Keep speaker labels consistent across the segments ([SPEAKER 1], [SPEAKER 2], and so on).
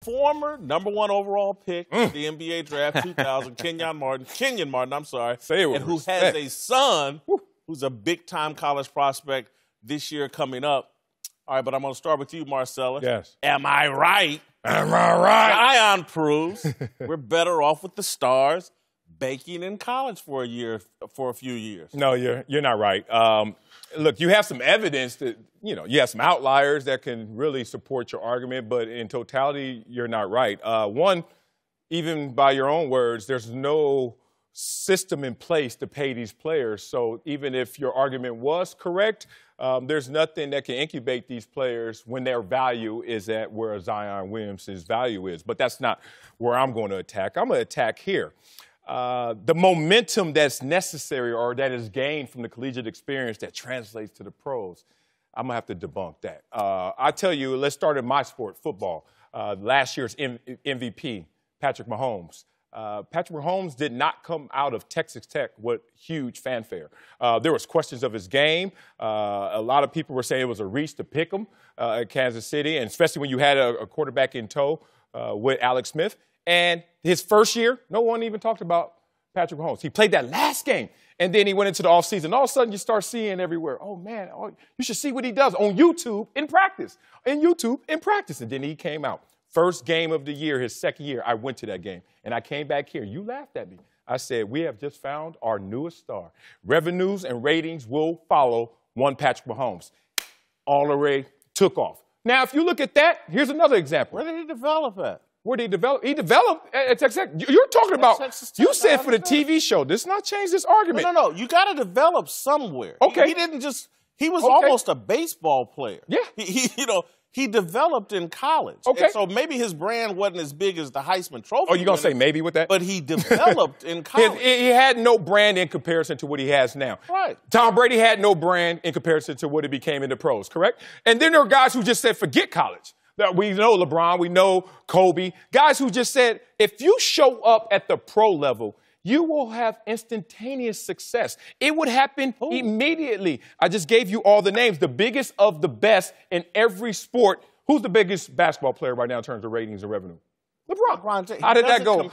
[SPEAKER 1] Former #1 overall pick of the NBA draft 2000, Kenyon Martin, and who has a son who's a big-time college prospect this year coming up. All right, but I'm going to start with you, Marcellus.
[SPEAKER 2] Yes.
[SPEAKER 1] Am I right?
[SPEAKER 2] Am I right?
[SPEAKER 1] Zion proves we're better off with the stars baking in college for a few years.
[SPEAKER 2] No, you're not right. Look, you have some evidence that, you have some outliers that can really support your argument, but in totality, you're not right. One, even by your own words, there's no system in place to pay these players. So even if your argument was correct, there's nothing that can incubate these players when their value is at where Zion Williamson's value is. But that's not where I'm going to attack. I'm going to attack here. The momentum that's necessary or that is gained from the collegiate experience that translates to the pros, I'm going to have to debunk that. I tell you, let's start in my sport, football. Last year's MVP, Patrick Mahomes. Patrick Mahomes did not come out of Texas Tech with huge fanfare. There was questions of his game. A lot of people were saying it was a reach to pick him at Kansas City, and especially when you had a quarterback in tow with Alex Smith. And his first year, no one even talked about Patrick Mahomes. He played that last game, and then he went into the offseason. All of a sudden, you start seeing everywhere, oh, man, you should see what he does on YouTube in practice. And then he came out. First game of the year, his second year, I went to that game. And I came back here. You laughed at me. I said, we have just found our newest star. Revenues and ratings will follow one Patrick Mahomes. Already took off. Now, if you look at that, here's another example.
[SPEAKER 1] Where did he develop at?
[SPEAKER 2] Where did he develop? He developed at Texas Tech. You're talking about, you said for the TV show. This not change this argument.
[SPEAKER 1] No. You got to develop somewhere.
[SPEAKER 2] Okay.
[SPEAKER 1] He didn't just, he was almost a baseball player.
[SPEAKER 2] Yeah.
[SPEAKER 1] He developed in college.
[SPEAKER 2] Okay.
[SPEAKER 1] And so maybe his brand wasn't as big as the Heisman Trophy.
[SPEAKER 2] Oh, you going to say maybe with that?
[SPEAKER 1] But he developed in college.
[SPEAKER 2] He had no brand in comparison to what he has now.
[SPEAKER 1] Right.
[SPEAKER 2] Tom Brady had no brand in comparison to what he became in the pros, correct? And then there are guys who just said, forget college. We know LeBron, we know Kobe, guys who just said, if you show up at the pro level, you will have instantaneous success. It would happen immediately. I just gave you all the names, the biggest of the best in every sport. Who's the biggest basketball player right now in terms of ratings and revenue? LeBron. How did that go?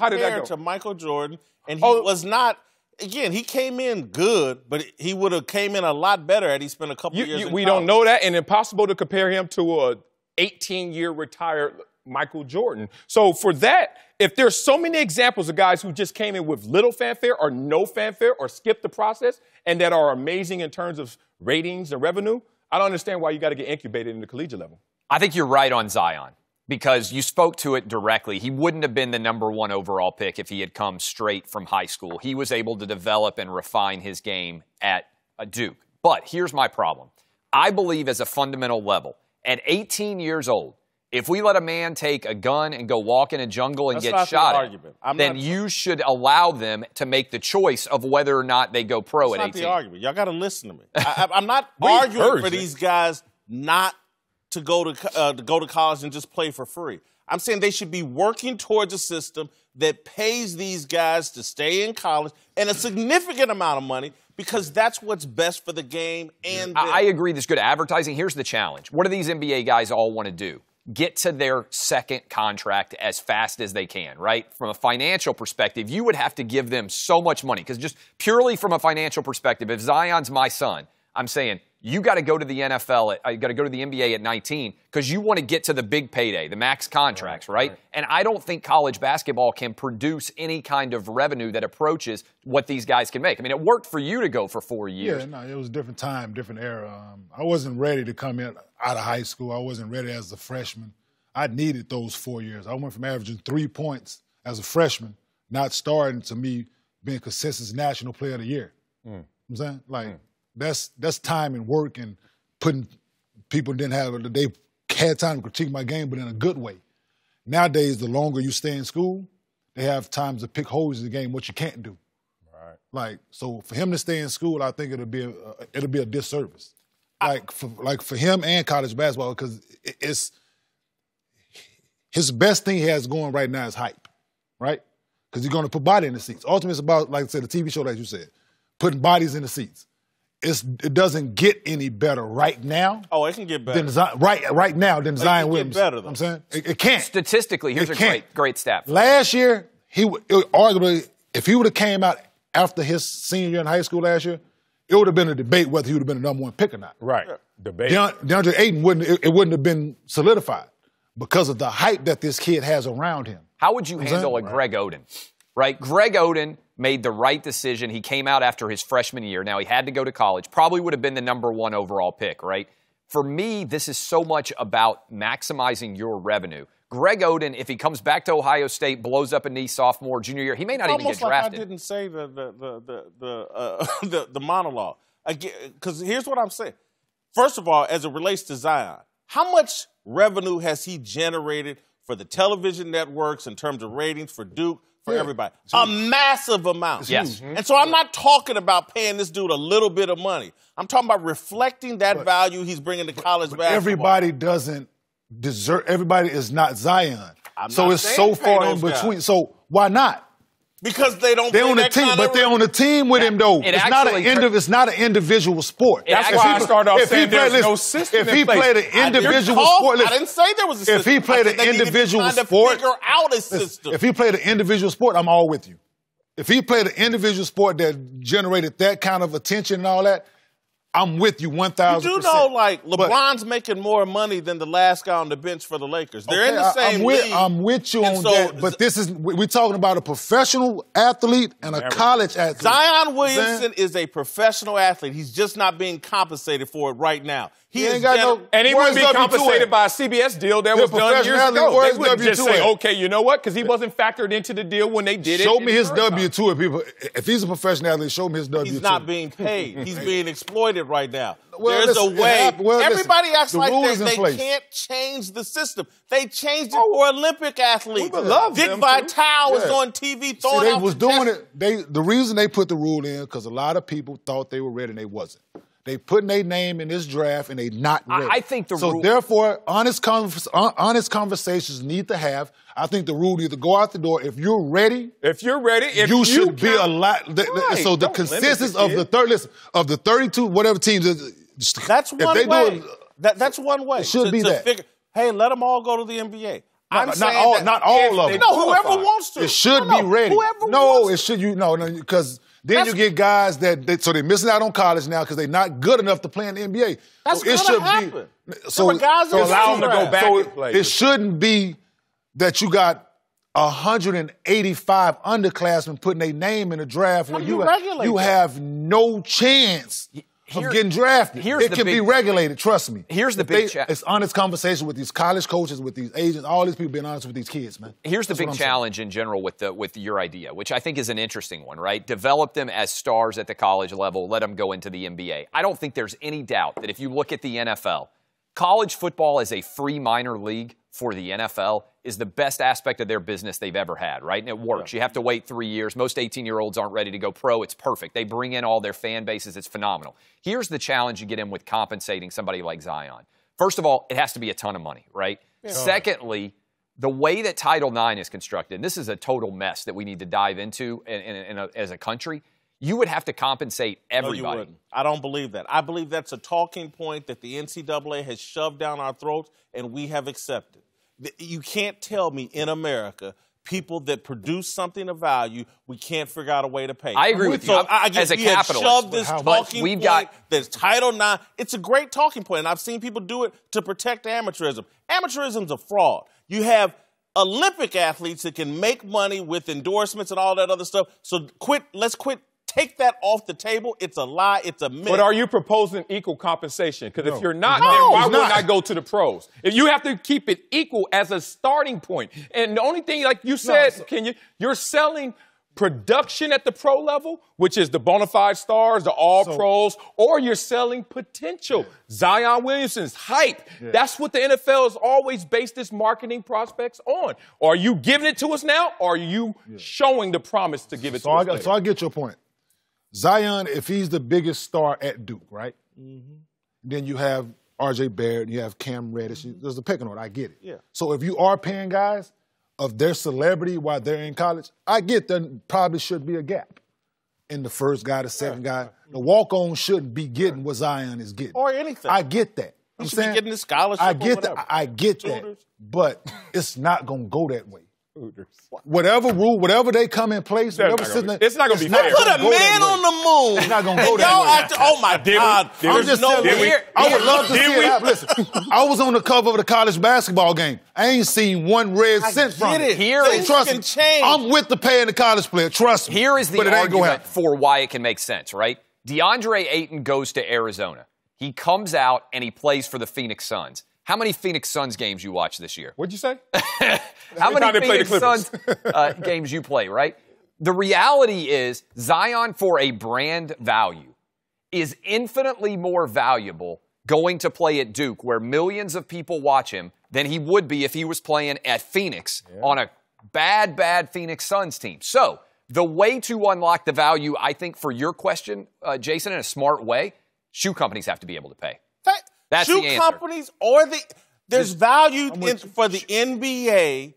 [SPEAKER 1] To Michael Jordan, and he was not. Again, he came in good, but he would have came in a lot better had he spent a couple years in college.
[SPEAKER 2] We don't know that, and impossible to compare him to a 18-year retired Michael Jordan. So for that, if there's so many examples of guys who just came in with little fanfare or no fanfare or skipped the process and that are amazing in terms of ratings and revenue, I don't understand why you got to get incubated in the collegiate level.
[SPEAKER 3] I think you're right on Zion because you spoke to it directly. He wouldn't have been the #1 overall pick if he had come straight from high school. He was able to develop and refine his game at Duke. But here's my problem. I believe as a fundamental level, at 18 years old, if we let a man take a gun and go walk in a jungle and get shot at, then you should allow them to make the choice of whether or not they go pro at 18.
[SPEAKER 1] That's not the argument. Y'all got to listen to me. I'm not arguing for these guys not to go to college and just play for free. I'm saying they should be working towards a system that pays these guys to stay in college and a significant amount of money because that's what's best for the game. And
[SPEAKER 3] I agree there's good advertising. Here's the challenge. What do these NBA guys all want to do? Get to their second contract as fast as they can, right? From a financial perspective, you would have to give them so much money because just purely from a financial perspective, if Zion's my son, I'm saying you got to go to the NFL, you got to go to the NBA at 19 because you want to get to the big payday, the max contracts, right? And I don't think college basketball can produce any kind of revenue that approaches what these guys can make. I mean, it worked for you to go for 4 years.
[SPEAKER 4] Yeah, no, it was a different time, different era. I wasn't ready to come in out of high school. I wasn't ready as a freshman. I needed those 4 years. I went from averaging 3 points as a freshman, not starting, to me being consensus national player of the year. You know what I'm saying? Like, that's time and work and putting people they had time to critique my game, but in a good way. Nowadays, the longer you stay in school, they have times to pick holes in the game, what you can't do. Right. Like, so for him to stay in school, I think it'll be a disservice. For him and college basketball, because it's his best thing he has going right now is hype, right? Because he's going to put body in the seats. Ultimately, it's about, like I said, the TV show, like you said, putting bodies in the seats. it doesn't get any better right now.
[SPEAKER 1] Oh, it can get better.
[SPEAKER 4] Right now than Zion Williamson.
[SPEAKER 1] Better, though.
[SPEAKER 4] I'm saying it can't.
[SPEAKER 3] Statistically, here's a great stat.
[SPEAKER 4] Last year, arguably, if he would have came out after his senior year in high school last year, it would have been a debate whether he would have been the number one pick or not.
[SPEAKER 2] Right. Debate.
[SPEAKER 4] DeAndre Ayton wouldn't have been solidified because of the hype that this kid has around him.
[SPEAKER 3] How would you handle a Greg Oden? Right? Greg Oden made the right decision. He came out after his freshman year. Now, he had to go to college. Probably would have been the number one overall pick, right? For me, this is so much about maximizing your revenue. Greg Oden, if he comes back to Ohio State, blows up a knee sophomore, junior year, he may not even get drafted.
[SPEAKER 1] Almost like I didn't say the monologue. Because here's what I'm saying. First of all, as it relates to Zion, how much revenue has he generated for the television networks in terms of ratings for Duke, for everybody? A massive amount.
[SPEAKER 3] Yes.
[SPEAKER 1] And so I'm not talking about paying this dude a little bit of money. I'm talking about reflecting that value he's bringing to college basketball.
[SPEAKER 4] Everybody doesn't deserve. Everybody is not Zion. So it's so far in between.
[SPEAKER 1] Guys.
[SPEAKER 4] So why not?
[SPEAKER 1] Because they're on
[SPEAKER 4] the team, but they're on the team with him though. It's not an individual sport.
[SPEAKER 2] That's why I started off saying there's no system.
[SPEAKER 4] If he played an individual sport,
[SPEAKER 1] I didn't say there was a system.
[SPEAKER 4] If he played an individual sport,
[SPEAKER 1] figure out a system.
[SPEAKER 4] If he played an individual sport, I'm all with you. If he played an individual sport that generated that kind of attention and all that, I'm with you 1,000%.
[SPEAKER 1] You do know, like, LeBron's making more money than the last guy on the bench for the Lakers. They're in the same league.
[SPEAKER 4] I'm with you on that, but we're talking about a professional athlete and a college athlete.
[SPEAKER 1] Zion Williamson is a professional athlete. He's just not being compensated for it right now.
[SPEAKER 2] He ain't got and he wouldn't be compensated by a CBS deal that was done years ago. They wouldn't just say, okay, you know what? Because he wasn't factored into the deal when they did it.
[SPEAKER 4] Show me his W-2. People, if he's a professional athlete, show me his W-2.
[SPEAKER 1] He's not being paid. He's being exploited right now.
[SPEAKER 4] Well,
[SPEAKER 1] there's a way.
[SPEAKER 4] Everybody
[SPEAKER 1] acts like they can't change the system. They changed it for Olympic athletes. Dick Vitale was on TV throwing
[SPEAKER 4] they was doing it. The reason they put the rule in because a lot of people thought they were ready and they wasn't. They putting their name in this draft and they not ready.
[SPEAKER 3] I think the rule.
[SPEAKER 4] Therefore, honest conversations need to have. I think the rule need to go out the door. If you're ready, you should be a lot. So the consensus of the 32 whatever teams.
[SPEAKER 1] That's one way. That's one way.
[SPEAKER 4] It should be that.
[SPEAKER 1] Hey, let them all go to the NBA.
[SPEAKER 4] Not all of them.
[SPEAKER 1] No, whoever wants to.
[SPEAKER 4] It should be ready. It should because. Then you get guys so they're missing out on college now because they're not good enough to play in the NBA.
[SPEAKER 1] That's going to happen.
[SPEAKER 4] So
[SPEAKER 2] allow them to go back and play.
[SPEAKER 4] It shouldn't be that you got 185 underclassmen putting their name in a draft where you have no chance of getting drafted. It can be regulated, trust me.
[SPEAKER 3] Here's the big challenge.
[SPEAKER 4] It's honest conversation with these college coaches, with these agents, all these people being honest with these kids, man.
[SPEAKER 3] Here's the big challenge in general with your idea, which I think is an interesting one, right? Develop them as stars at the college level, let them go into the NBA. I don't think there's any doubt that if you look at the NFL, college football as a free minor league for the NFL is the best aspect of their business they've ever had, right? And it works. You have to wait 3 years. Most 18-year-olds aren't ready to go pro. It's perfect. They bring in all their fan bases. It's phenomenal. Here's the challenge you get in with compensating somebody like Zion. First of all, it has to be a ton of money, right? Yeah. Secondly, the way that Title IX is constructed, and this is a total mess that we need to dive into as a country, you would have to compensate everybody.
[SPEAKER 1] No, you wouldn't. I don't believe that. I believe that's a talking point that the NCAA has shoved down our throats and we have accepted. You can't tell me in America, people that produce something of value, we can't figure out a way to pay.
[SPEAKER 3] I agree with you. As a capitalist.
[SPEAKER 1] Shoved this talking point, there's Title IX. It's a great talking point, and I've seen people do it to protect amateurism. Amateurism's a fraud. You have Olympic athletes that can make money with endorsements and all that other stuff. So let's quit. Take that off the table. It's a lie. It's a myth.
[SPEAKER 2] But are you proposing equal compensation? Because if you're not, then why wouldn't I go to the pros? If you have to keep it equal as a starting point. And the only thing, like you said, you're selling production at the pro level, which is the bona fide stars, the all-pros, or you're selling potential. Yeah. Zion Williamson's hype. Yeah. That's what the NFL has always based its marketing prospects on. Are you giving it to us now, or are you showing the promise to give it to us later?
[SPEAKER 4] So I get your point. Zion, if he's the biggest star at Duke, right? Mm-hmm. Then you have R.J. Barrett, you have Cam Reddish. There's a pecking order. I get it. Yeah. So if you are paying guys of their celebrity while they're in college, I get there probably should be a gap. in the first guy, the second guy. The walk-on shouldn't be getting what Zion is getting.
[SPEAKER 1] Or anything.
[SPEAKER 4] I get that.
[SPEAKER 1] He should be getting the scholarship
[SPEAKER 4] I get
[SPEAKER 1] or
[SPEAKER 4] that. I get that.
[SPEAKER 1] Tutors.
[SPEAKER 4] But it's not going to go that way. Whatever rule, whatever they come in place, whatever system,
[SPEAKER 2] it's not going to be fair.
[SPEAKER 1] Put a man on the moon.
[SPEAKER 4] It's not going to go that way.
[SPEAKER 1] Oh my God!
[SPEAKER 4] I'm just telling you. I would love to see it happen. Listen, I was on the cover of the college basketball game. I ain't seen one red cent from it. Trust me.
[SPEAKER 1] Change.
[SPEAKER 4] I'm with the paying the college player. Trust me.
[SPEAKER 3] Here is the argument for why it can make sense, right? DeAndre Ayton goes to Arizona. He comes out and he plays for the Phoenix Suns. How many Phoenix Suns games you watch this year?
[SPEAKER 2] What'd you say?
[SPEAKER 3] How many Phoenix Suns games you play, right? The reality is Zion, for a brand value, is infinitely more valuable going to play at Duke, where millions of people watch him, than he would be if he was playing at Phoenix on a bad Phoenix Suns team. So the way to unlock the value, I think, for your question, Jason, in a smart way, shoe companies have to be able to pay. That's
[SPEAKER 1] shoe
[SPEAKER 3] the answer.
[SPEAKER 1] companies or there's value for the NBA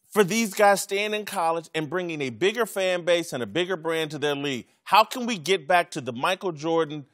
[SPEAKER 1] for these guys staying in college and bringing a bigger fan base and a bigger brand to their league. How can we get back to the Michael Jordan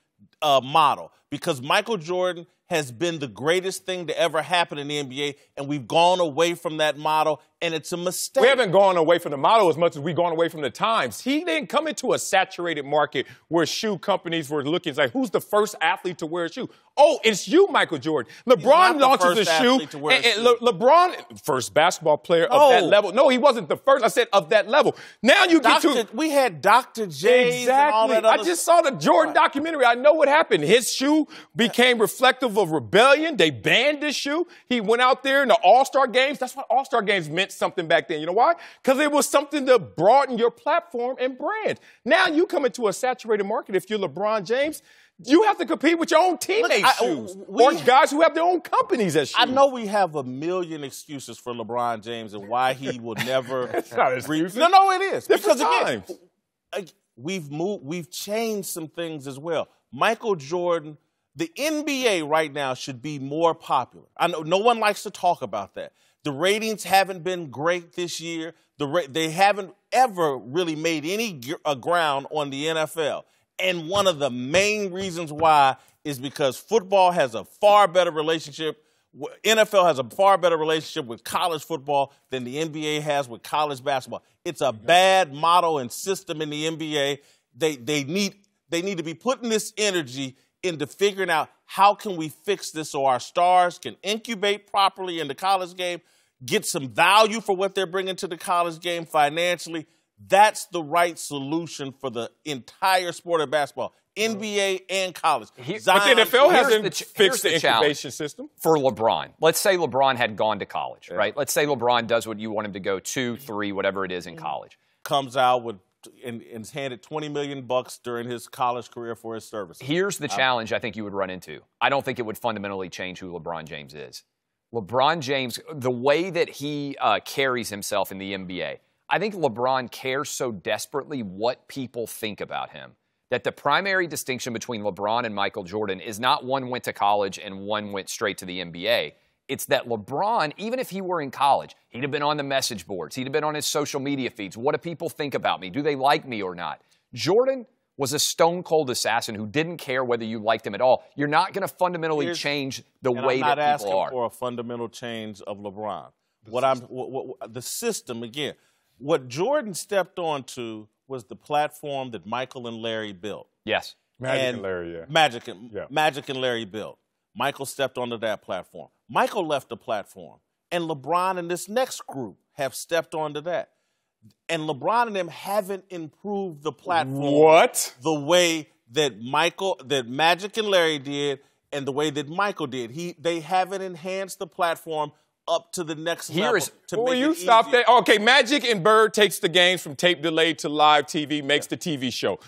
[SPEAKER 1] model? Because Michael Jordan has been the greatest thing to ever happen in the NBA, and we've gone away from that model, and it's a mistake.
[SPEAKER 2] We haven't gone away from the model as much as we've gone away from the times. He didn't come into a saturated market where shoe companies were looking like, who's the first athlete to wear a shoe? Oh, it's you, Michael Jordan. LeBron launches a shoe, and LeBron, first basketball player of that level. No, he wasn't the first. I said of that level. Now you get to...
[SPEAKER 1] We had Dr. J.
[SPEAKER 2] Exactly.
[SPEAKER 1] And all that other
[SPEAKER 2] I just saw the Jordan documentary. I know what happened. His shoe became reflective of rebellion. They banned this shoe. He went out there in the All-Star games. That's why All-Star games meant something back then. You know why? Because it was something to broaden your platform and brand. Now you come into a saturated market. If you're LeBron James, you have to compete with your own teammates' shoes. Or guys who have their own companies as shoes.
[SPEAKER 1] I know we have a million excuses for LeBron James and why he will never...
[SPEAKER 2] It's not excuses.
[SPEAKER 1] No, it is.
[SPEAKER 2] Different
[SPEAKER 1] because
[SPEAKER 2] times.
[SPEAKER 1] Again, we've changed some things as well. Michael Jordan, the NBA right now should be more popular. I know no one likes to talk about that. The ratings haven't been great this year. They haven't ever really made any ground on the NFL. And one of the main reasons why is because football has a far better relationship. NFL has a far better relationship with college football than the NBA has with college basketball. It's a bad model and system in the NBA. They need to be putting this energy into figuring out how can we fix this so our stars can incubate properly in the college game, get some value for what they're bringing to the college game financially. That's the right solution for the entire sport of basketball, NBA and college.
[SPEAKER 2] But the NFL hasn't fixed the incubation system.
[SPEAKER 3] For LeBron, let's say LeBron had gone to college, right? Let's say LeBron does what you want him to go 2, 3, whatever it is in college.
[SPEAKER 1] Comes out with and is handed $20 million during his college career for his services.
[SPEAKER 3] Here's the challenge I think you would run into. I don't think it would fundamentally change who LeBron James is. LeBron James, the way that he carries himself in the NBA, I think LeBron cares so desperately what people think about him that the primary distinction between LeBron and Michael Jordan is not one went to college and one went straight to the NBA. It's that LeBron, even if he were in college, he'd have been on the message boards. He'd have been on his social media feeds. What do people think about me? Do they like me or not? Jordan was a stone-cold assassin who didn't care whether you liked him at all. You're not going to fundamentally change the way that people are.
[SPEAKER 1] I'm not asking for a fundamental change of LeBron. The system, again, what Jordan stepped onto was the platform that Michael and Larry built.
[SPEAKER 3] Yes.
[SPEAKER 2] Magic and Larry, yeah.
[SPEAKER 1] Magic and Larry built. Michael stepped onto that platform. Michael left the platform. And LeBron and this next group have stepped onto that. And LeBron and them haven't improved the platform the way that Magic and Larry did and the way that Michael did. They haven't enhanced the platform up to the next level.
[SPEAKER 2] Will you stop that? Okay, Magic and Bird takes the games from tape delay to live TV, makes the TV show.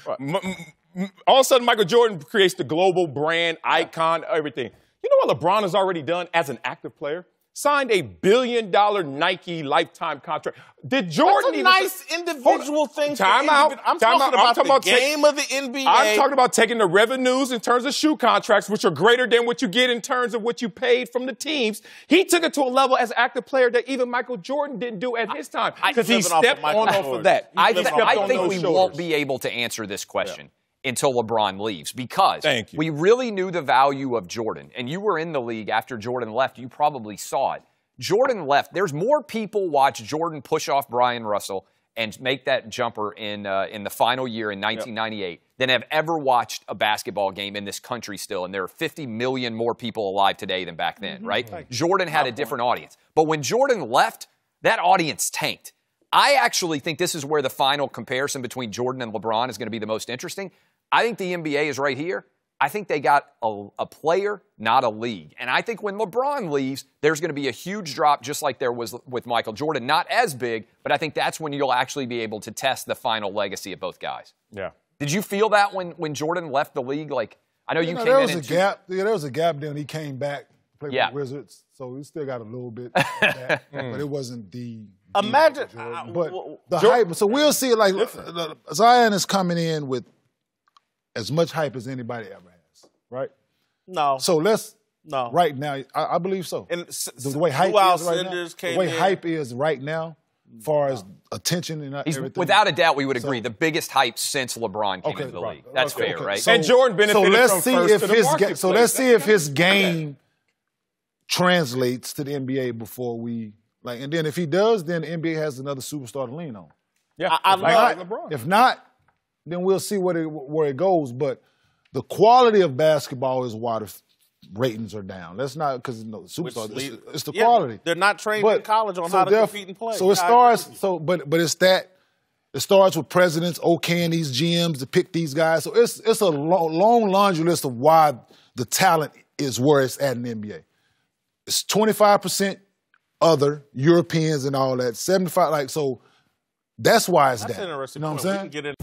[SPEAKER 2] All of a sudden, Michael Jordan creates the global brand, icon, everything. You know what LeBron has already done as an active player? signed a $1 billion Nike lifetime contract. Did Jordan
[SPEAKER 1] That's a nice individual thing.
[SPEAKER 2] Time out.
[SPEAKER 1] I'm talking about the game of the NBA.
[SPEAKER 2] I'm talking about taking the revenues in terms of shoe contracts, which are greater than what you get in terms of what you paid from the teams. He took it to a level as an active player that even Michael Jordan didn't do at his time because he stepped on off of that.
[SPEAKER 3] I think we won't be able to answer this question until LeBron leaves because we really knew the value of Jordan. And you were in the league after Jordan left. You probably saw it. Jordan left. There's more people watch Jordan push off Brian Russell and make that jumper in the final year in 1998 than have ever watched a basketball game in this country still. And there are 50 million more people alive today than back then, right? Jordan had a different audience. But when Jordan left, that audience tanked. I actually think this is where the final comparison between Jordan and LeBron is going to be the most interesting. I think the NBA is right here. I think they got a player, not a league. And I think when LeBron leaves, there's going to be a huge drop just like there was with Michael Jordan. Not as big, but I think that's when you'll actually be able to test the final legacy of both guys.
[SPEAKER 2] Yeah.
[SPEAKER 3] Did you feel that when Jordan left the league? Like, I know you came in.
[SPEAKER 4] There was a gap. Yeah, there was a gap then he came back, played with the Wizards. So we still got a little bit of that. But it wasn't the...
[SPEAKER 1] Imagine...
[SPEAKER 4] But the hype... So we'll see, like, Zion is coming in with as much hype as anybody ever has, right?
[SPEAKER 1] No.
[SPEAKER 4] So right now, I believe so.
[SPEAKER 1] And
[SPEAKER 4] the way hype is right now, the way hype is right now, as far as attention and everything.
[SPEAKER 3] Without a doubt, we would agree. The biggest hype since LeBron came into the league. That's fair, right?
[SPEAKER 4] So,
[SPEAKER 2] and Jordan benefited from first to the marketplace.
[SPEAKER 4] So let's see if his game translates to the NBA before we and then if he does, then the NBA has another superstar to lean on.
[SPEAKER 2] Yeah,
[SPEAKER 1] I love LeBron.
[SPEAKER 4] If not, then we'll see where it goes. But the quality of basketball is why the ratings are down. That's not because superstars. It's the quality.
[SPEAKER 1] They're not trained in college on how to compete and play.
[SPEAKER 4] So it starts. But it's that. It starts with presidents okaying these GMs to pick these guys. So it's a long laundry list of why the talent is where it's at in the NBA. It's 25% other Europeans and all that. 75 so. That's why it's that.
[SPEAKER 1] That's interesting.
[SPEAKER 4] You know what I'm saying?
[SPEAKER 1] We can get in.